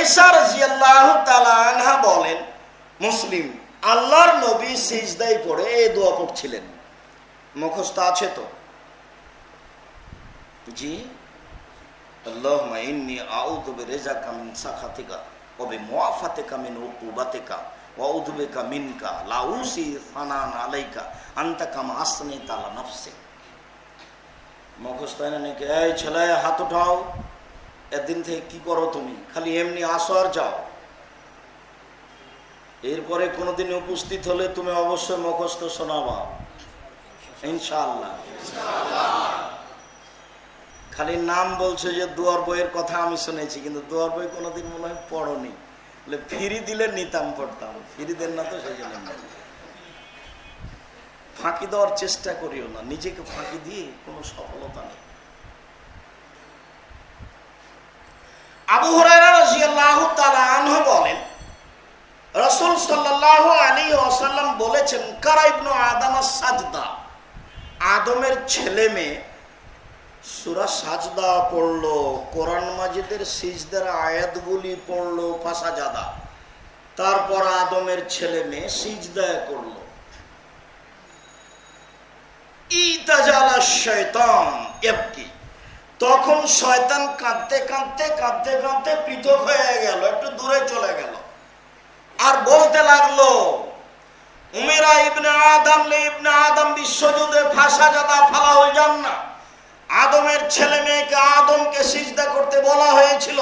আয়েশা রাদিয়াল্লাহু তাআলা আনহা বলেন, মুসলিম, আল্লাহর নবী সিজদায় পড়ে এই দোয়া পড়ছিলেন। মুখস্থ আছে তো? জি। আল্লাহুম্মা ইন্নী আউযু বিরিজাকা মিন সাখাতিকা ওয়া বিমুআফাতিকা মিন উকুবাতিকা ওয়া আউযু বিকা মিনকা লা উসি ফানান আলাইকা আনতা কামা আসনাইতা আলা নাফসিক। মুখস্থ হয় না নাকি? এই ছেলে, হাত উঠাও। একদিন থেকে কি করো তুমি? খালি এমনি আসো আর যাও। এরপরে কোনোদিন উপস্থিত হলে তুমি অবশ্যই মুখস্থ শোনাবা ইনশাআল্লাহ। খালি নাম বলছে যে দুয়ার বইয়ের কথা আমি শুনেছি, কিন্তু দুয়ার বই কোনোদিন মনে হয় পড়নি। ফিরি দিলে নিতাম, পড়তাম। ফিরি দেন না তো, সেই জন্য ফাঁকি দেওয়ার চেষ্টা করিও না, নিজেকে ফাঁকি দিয়ে কোনো সফলতা নেই। আবু হুরায়রা রাদিয়াল্লাহু তাআলা আনহু বলেন, রাসূল সাল্লাল্লাহু আলাইহি ওয়াসাল্লাম বলেছেন, কারা ইবনু আদম সাজদা, আদমের ছেলে মেয়ে সূরা সাজদা পড়লো, কোরআন মাজিদের সিজদার আয়াতগুলি পড়লো, ফাসাজাদা, তারপর আদমের ছেলে মেয়ে সিজদা করলো। ইতাজালা শয়তান ইয়াবকি, তখন শয়তান কাঁদতে কাঁদতে কাঁদতে কাঁদতে পৃথক হয়ে গেল, একটু দূরে চলে গেল, আর বলতে লাগলো, উমিরা ইবনে আদম লি ইবনে আদম বিশ্বজুদে ফাসাজাদা ফালাহুল জান্নাহ, আদমের ছেলে মেয়েকে আদমকে সিজদা করতে বলা হয়েছিল,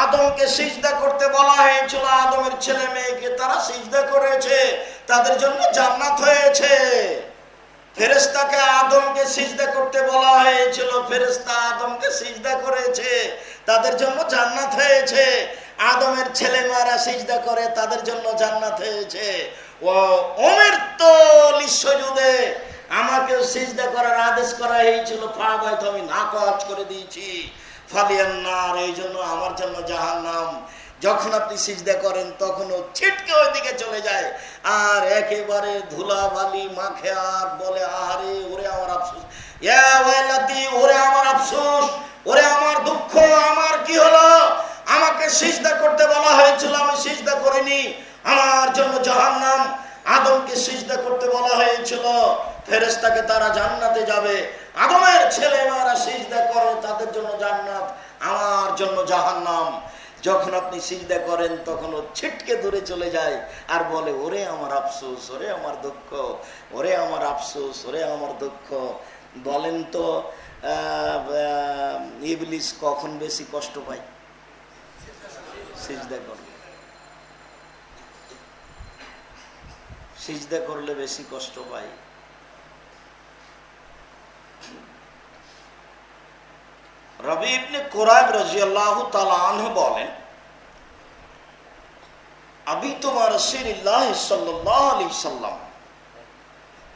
আদমকে সিজদা করতে বলা হয়েছিল, আদমের ছেলে মেয়েকে তারা সিজদা করেছে, তাদের জন্য জান্নাত হয়েছে। ফেরেশতাকে আদমকে সিজদা করতে বলা হয়েছিল, ফেরেশতা আদমকে সিজদা করেছে, তাদের জন্য জান্নাত হয়েছে। আদমের ছেলে মেয়েরা সিজদা করে, তাদের জন্য জান্নাত হয়েছে। ও উমিরতু লিসজুদে, আমাকে সিজদা করার আদেশ করা হয়েছিল, ফাবাইতু, আমি নাকচ করে দিয়েছি। ফালিয়ান্নার, এই জন্য আমার জন্য জাহান্নাম। যখন আপনি সিজদা করেন তখন ও ছিটকে ওইদিকে চলে যায় আর একেবারে ধুলাবালি মাখে, আর বলে, আহারে, ওরে আমার আফসোস, ইয়া ওয়াইলাতি, ওরে আমার আফসোস, ওরে আমার দুঃখ, আমার কি হলো? আমাকে সিজদা করতে বলা হয়েছিল, আমি সিজদা করিনি, আমার জন্য জাহান্নাম। আদমকে সিজদা করতে বলা হয়েছিল, ফেরেশতাকে তারা জান্নাতে যাবে। আদমের ছেলেমেয়েরা সিজদা করে, তাদের জন্য জান্নাত, আমার জন্য জাহান্নাম। যখন আপনি সিজদা করেন তখন ও ছিটকে দূরে চলে যায় আর বলে, ওরে আমার আফসোস, ওরে আমার দুঃখ, ওরে আমার আফসোস, ওরে আমার দুঃখ। বলেন তো, ইবলিস কখন বেশি কষ্ট পায়? সিজদা করলে। সিজদা করলে বেশি কষ্ট পায়। রবি ইবনে কুরাইব রাদিয়াল্লাহু তাআলা আনহু বলেন, আবি তোমার রাসূলুল্লাহ সাল্লাল্লাহু আলাইহি সাল্লাম,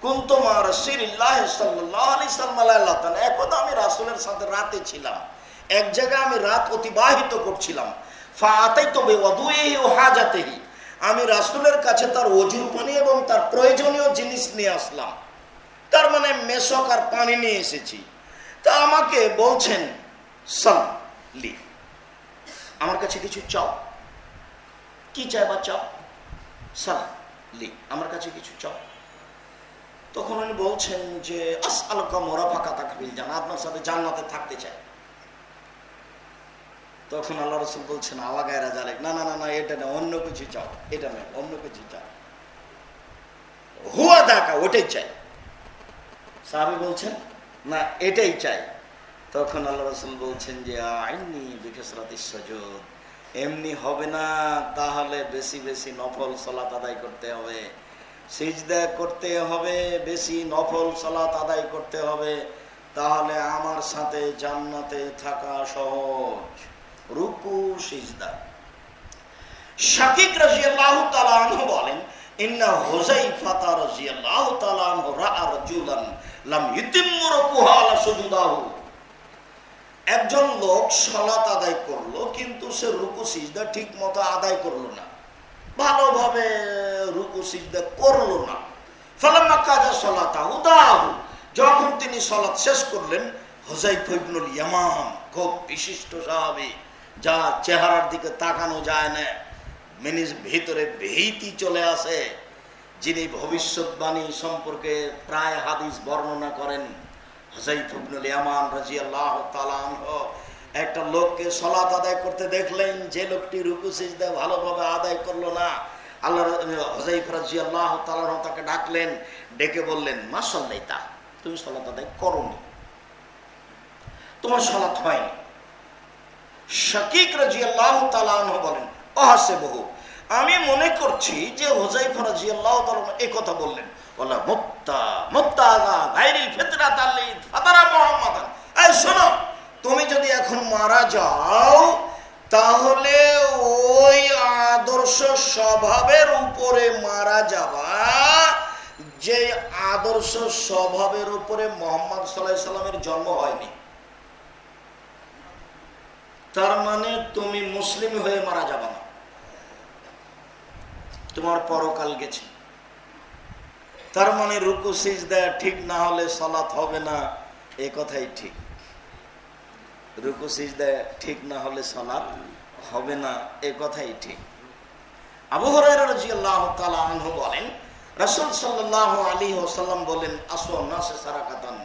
কুনতু মা রাসূলুল্লাহ সাল্লাল্লাহু আলাইহি সাল্লাম, একদা আমি রাসূলের সাথে রাতে ছিলাম, এক জায়গায় আমি রাত অতিবাহিত করছিলাম। ফাআতাইতু বিওয়াদুইহি ওয়া হাজাতিহি, আমি রাসূলের কাছে তার ওযুর পানি এবং তার প্রয়োজনীয় জিনিস নিয়ে আসলাম, তার মানে মেশক আর পানি নিয়ে এসেছি। তা আমাকে বলছেন, সাল্লি, আমার কাছে কিছু চাও। কি চাইবা? চাও। সাল্লি, আমার কাছে কিছু চাও। তখন উনি বলছেন যে, আসআলুকা মুরাফাকাতাকা ফিল জান্নাহ, আপনার সাথে জান্নাতে থাকতে চাই। তখন আল্লাহ রাসূল বলছেন, আওয়া গায়রা জালিক, না না না না, এটা না, অন্য কিছু চাও। এটা না, অন্য কিছু চাও। হুয়া দাকা, ওটাই চাই। সাহাবী বলছেন, না, এটাই চাই। তখন আল্লাহ রাসূল বলছেন যে, আইনি বিকাসরাতিস সুজুদ, এমনি হবে না, তাহলে বেশি বেশি নফল সালাত আদায় করতে হবে, সিজদা করতে হবে, বেশি নফল সালাত আদায় করতে হবে, তাহলে আমার সাথে জান্নাতে থাকা সহজ। রুকু সিজদা। শাকিক রাদিয়াল্লাহু তাআলা আনহু বলেন, ইন্না হুযাইফা রাদিয়াল্লাহু তাআলা আনহু রাআ রাজুলান লাম ইউতিম্মু রুকুহা আলা সুজুদাহু, একজন লোক সালাত আদায় করলো কিন্তু সে রুকু সিজদা ঠিক মতো আদায় করলো না, ভালোভাবে রুকু সিজদা করলো না। ফালাম্মা কাজা সালাতাহু দাহু, যখন তিনি সালাত শেষ করলেন, হুযাইফা ইবনুল ইয়ামান, খুব বিশিষ্ট সাহাবী, যা চেহারার দিকে তাকানো যায় না, ভিতরে ভীতি চলে আসে। যিনি ভবিষ্যৎবাণী সম্পর্কে প্রায় হাদিস বর্ণনা করেন, হুযায়ফা ইবনুল ইয়ামান রাদিয়াল্লাহু তাআলা আনহু একটা লোককে সালাত আদায় করতে দেখলেন, যে লোকটি রুকু সিজদা ভালোভাবে আদায় করলো না। আল্লাহ হুযায়ফা রাদিয়াল্লাহু তাআলা তাকে ডাকলেন, ডেকে বললেন, মা সাল্লাইতা, তুমি সালাত আদায় করোনি, তোমার সালাত হয়নি। শাকিক রাদিয়াল্লাহু তাআলা আনহু বলেন, আহসিবহু, আমি মনে করছি যে হুযায়ফা রাদিয়াল্লাহু তাআলা এই কথা বললেন, ওয়ালা মুত্তাগা গায়রিল ফিতরাত আল্লি ফাতারা মুহাম্মাদান। এই শোনো, তুমি যদি এখন মারা যাও তাহলে ওই আদর্শ স্বভাবের উপরে মারা যাবা, যে আদর্শ স্বভাবের উপরে মুহাম্মদ সাল্লাল্লাহু আলাইহি সাল্লামের জন্ম হয়নি। তার মানে তুমি মুসলিম হয়ে মারা যাবা না, তোমার পরকাল গেছে। তার মানে রুকু সিজদা ঠিক না হলে সালাত হবে না, এই কথাই ঠিক। রুকু সিজদা ঠিক না হলে সালাত হবে না, এই কথাই ঠিক। আবু হুরায়রা রাদিয়াল্লাহু তাআলা আনহু বলেন, রাসূল সাল্লাল্লাহু আলাইহি ওয়াসাল্লাম বলেন, আসওয়ান নাস সারাকাতান,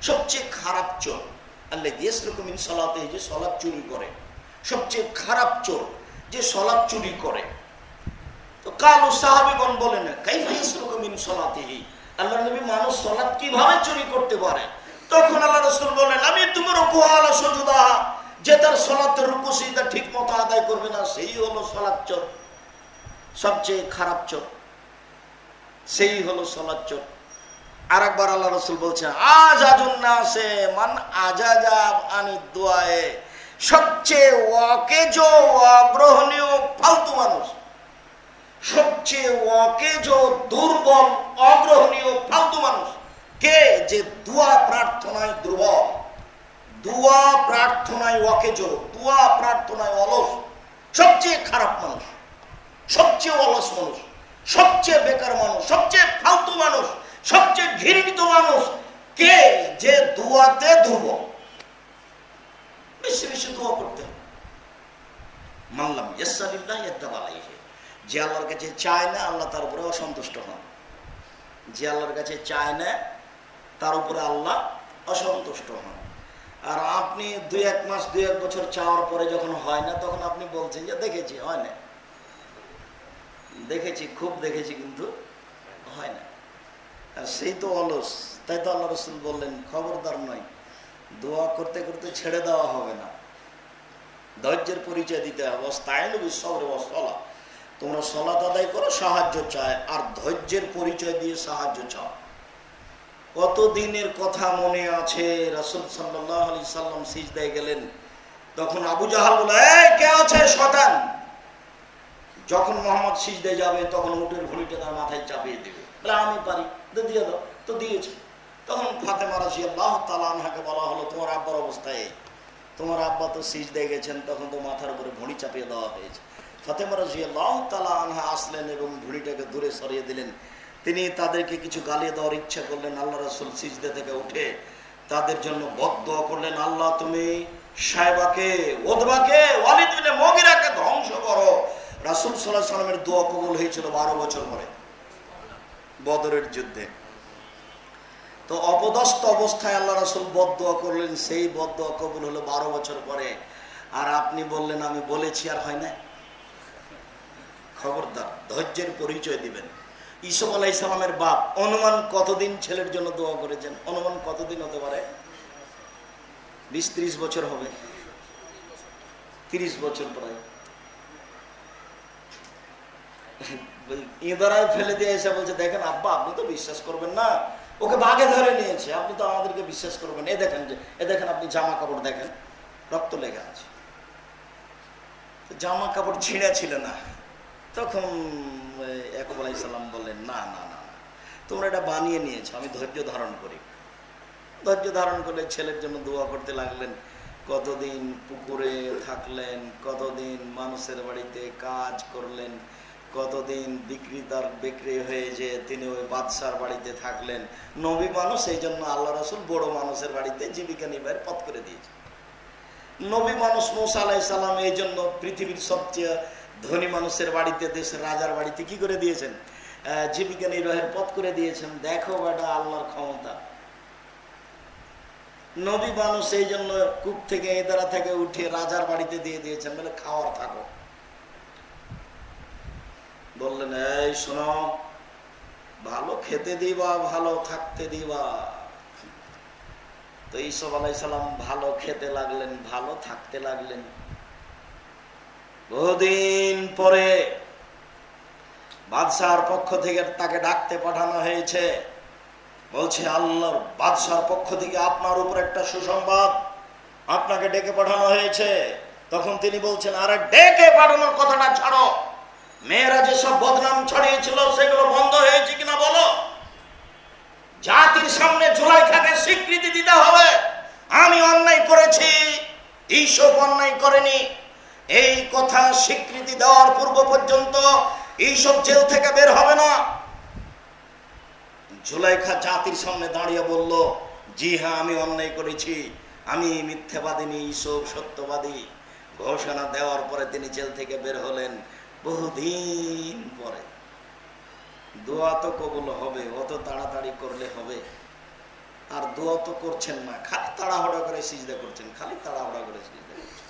সবচেয়ে খারাপ চোর আল্লাযী ইয়াসরুকু মিন সালাতিহি, যে সালাত চুরি করে। সবচেয়ে খারাপ চোর যে সালাত চুরি করে। তো কালু সাহাবীগণ বলেন, কাইফা ইয়াসরুকু মিন সালাতিহি, আল্লাহর নবী, মানুষ সালাত কিভাবে চুরি করতে পারে? তখন আল্লাহ রাসূল বলেন, আমি তোমার রুকু আলা সুজুদা, যে তার সালাতের রুকু সিজদা ঠিক মতো আদায় করবে না, সেই হলো সালাত চোর। সবচেয়ে খারাপ চোর সেই হলো সালাত চোর। আরেকবার আল্লাহ রাসূল বলছেন, আজাজুন নাসে মান আজাজা আনি দুআয়ে, সবচেয়ে ওয়াকেজ অগ্রহণীয় ফালতু মানুষ, সবচেয়ে ওয়াকেজ দুর্বল অগ্রহণীয় ফালতু মানুষ কে? যে দোয়া প্রার্থনায় দুর্বল, দোয়া প্রার্থনায় ওয়াকেজ, দোয়া প্রার্থনায় অলস। সবচেয়ে খারাপ মানুষ, সবচেয়ে অলস মানুষ, সবচেয়ে বেকার মানুষ, সবচেয়ে ফালতু মানুষ, সবচেয়ে ঘৃণিত মানুষ কে? যে দোয়াতে দুর্বল। বেশি বেশি দোয়া করতে হবে। মানলাম ইয়াসআলিল্লাহ ইয়াতাবা আলাইহি, যে আল্লাহর কাছে চায় না আল্লাহ তার উপরে অসন্তুষ্ট হন। যে আল্লাহর কাছে চায় না তার উপরে আল্লাহ অসন্তুষ্ট হন। আর আপনি 2-1 মাস 2-1 বছর চাওয়ার পরে যখন হয় না, তখন আপনি বলছেন যে দেখেছি হয় না, দেখেছি, খুব দেখেছি, কিন্তু হয় না। আর সেই তো অলস। তাই তো আল্লাহ রাসূল বললেন, খবরদার নয়, দোয়া করতে করতে ছেড়ে দেওয়া হবে না, ধৈর্যের পরিচয় দিতে হবে। ওয়াস্তাইনু বিস-সাবরি ওয়াস-সালাহ, তোমরা সালাত আদায় করো, সাহায্য চায়, আর ধৈর্যের পরিচয় দিয়ে সাহায্য চাও। কতদিনের কথা মনে আছে, রাসূল সাল্লাল্লাহু আলাইহি সাল্লাম সিজদায় গেলেন, তখন আবু জাহাল বলে, এই কে আছে শয়তান? যখন মুহাম্মদ সিজদায় যাবে তখন উটের ভুঁড়িটা তার মাথায় চাপিয়ে দেবে, বলে আমি পারি, দিয়ে দাও। তো দিয়েছে। তখন ফাতেমা রাদিয়াল্লাহু তাআলা আনহাকে বলা হলো, তোমার আব্বার অবস্থা এই, তোমার আব্বা তো সিজদায় গেছেন, তখন তো মাথার উপরে ভুঁড়ি চাপিয়ে দেওয়া হয়েছে। ফাতেমা রাদিয়াল্লাহু তাআলা আনহা আসলেন এবং ভুঁড়িটাকে দূরে সরিয়ে দিলেন। তিনি তাদেরকে কিছু গালি দেওয়ার ইচ্ছা করলেন। আল্লাহ রাসূল সিজদা থেকে উঠে তাদের জন্য বদদোয়া করলেন, আল্লাহ তুমি শায়বাকে, উতবাকে, ওয়ালিদ ইবনে মুগিরাকে ধ্বংস করো। রাসূল সাল্লাল্লাহু আলাইহি সাল্লামের দোয়া কবুল হয়েছিল 12 বছর পরে বদরের যুদ্ধে। তো অপদস্থ অবস্থায় আল্লাহ রাসূল বদদোয়া করলেন, সেই বদদোয়া কবুল হলো 12 বছর পরে। আর আপনি বললেন আমি বলেছি আর হয় না। খবরদার, ধৈর্যের পরিচয় দিবেন। ইউসুফ আলাইহিস সালামের বাপ অনুমান কতদিন ছেলের জন্য দোয়া করেছেন? অনুমান কতদিন হতে পারে? 20-30 বছর হবে, 30 বছর প্রায়। ইঁদরায় ফেলে দিয়ে এসে বলছে, দেখেন আব্বা, আপনি তো বিশ্বাস করবেন না, ওকে বাঘে ধরে নিয়েছে, আপনি তো আমাদেরকে বিশ্বাস করবেন। এ দেখেন, যে এ দেখেন, আপনি জামা কাপড় দেখেন, রক্ত লেগে আছে। জামা কাপড় ছিঁড়া ছিল না। তখন ইয়াকুব আলাইহিস সালাম বললেন, না না না, তোমরা এটা বানিয়ে নিয়েছো, আমি ধৈর্য ধারণ করি। ধৈর্য ধারণ করলে ছেলের জন্য দোয়া করতে লাগলেন। কতদিন পুকুরে থাকলেন, কতদিন মানুষের বাড়িতে কাজ করলেন, কতদিন বিক্রি হয়ে যে তিনি ওই বাদশার বাড়িতে থাকলেন। নবী মানুষ, এই জন্য আল্লাহ রাসূল বড় মানুষের বাড়িতে জীবিকা নির্বাহের পথ করে দিয়েছে। নবী মানুষ মুসা আলাইহিস সালাম এই জন্য পৃথিবীর সবচেয়ে ধনী মানুষের বাড়িতে, দেশের রাজার বাড়িতে কি করে দিয়েছেন? জীবিকা নির্বাহের পথ করে দিয়েছেন। দেখো বেটা আল্লাহর ক্ষমতা। নবী মানুষ এই জন্য কূপ থেকে এদারা থেকে উঠে রাজার বাড়িতে দিয়ে দিয়েছেন, বলে খাওয়ার থাকো। বললেন এই শোনো, ভালো খেতে দিবা, ভালো থাকতে দিবা। তো ইউসুফ আলাইহিস সালাম ভালো খেতে লাগলেন, ভালো থাকতে লাগলেন। বহুদিন পরে বাদশাহর পক্ষ থেকে তাকে ডাকতে পাঠানো হয়েছে। বলছে আল্লাহর বাদশাহর পক্ষ থেকে আপনার উপর একটা সুসংবাদ, আপনাকে ডেকে পাঠানো হয়েছে। তখন তিনি বলছেন, আরে ডেকে পাঠানোর কথাটা ছাড়ো, মেয়েরা যেসব বদনাম ছড়িয়েছিল সেগুলো বন্ধ হয়েছে কিনা বলো। জাতির সামনে জুলাইখাকে স্বীকৃতি দিতে হবে আমি অন্যায় করেছি, ইউসুফ অন্যায় করেনি। এই কথা স্বীকৃতি দেওয়ার পূর্ব পর্যন্ত ইউসুফ জেল থেকে বের হবে না। জুলাইখা জাতির সামনে দাঁড়িয়ে বলল, জি হ্যাঁ আমি অন্যায় করেছি, আমি মিথ্যাবাদিনী, ইউসুফ সত্যবাদী। ঘোষণা দেওয়ার পরে তিনি জেল থেকে বের হলেন। বহুদিন পরে দোয়া তো কবুল হবে, অত তাড়াতাড়ি করলে হবে? আর দোয়া তো করছেন না, খালি তাড়াহুড়া করে সিজদা করছেন, খালি তাড়াহুড়া করে সিজদা করছেন।